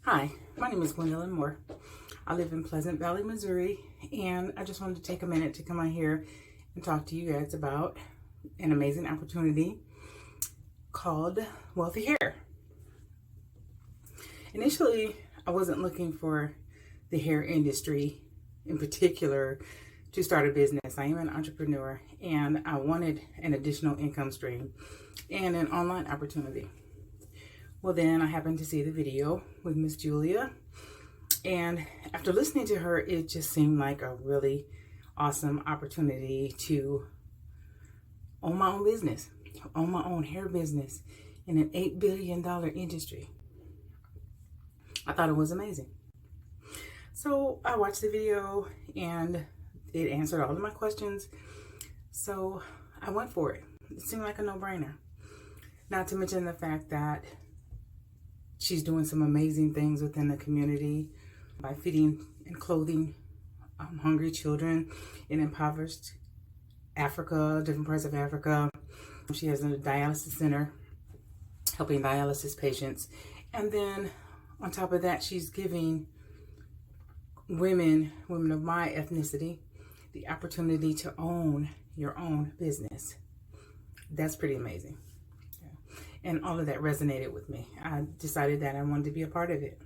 Hi, my name is Gwendolyn Moore. I live in Pleasant Valley, Missouri, and I just wanted to take a minute to come on here and talk to you guys about an amazing opportunity called Wealthy Hair. Initially, I wasn't looking for the hair industry in particular to start a business. I am an entrepreneur and I wanted an additional income stream and an online opportunity. Well, then I happened to see the video with Miss Julia, and after listening to her, it just seemed like a really awesome opportunity to own my own business, own my own hair business in an $8 billion industry. I thought it was amazing. So I watched the video and it answered all of my questions. So I went for it. It seemed like a no-brainer. Not to mention the fact that she's doing some amazing things within the community by feeding and clothing hungry children in impoverished Africa, different parts of Africa. She has a dialysis center helping dialysis patients. And then on top of that, she's giving women of my ethnicity, the opportunity to own your own business. That's pretty amazing. And all of that resonated with me. I decided that I wanted to be a part of it.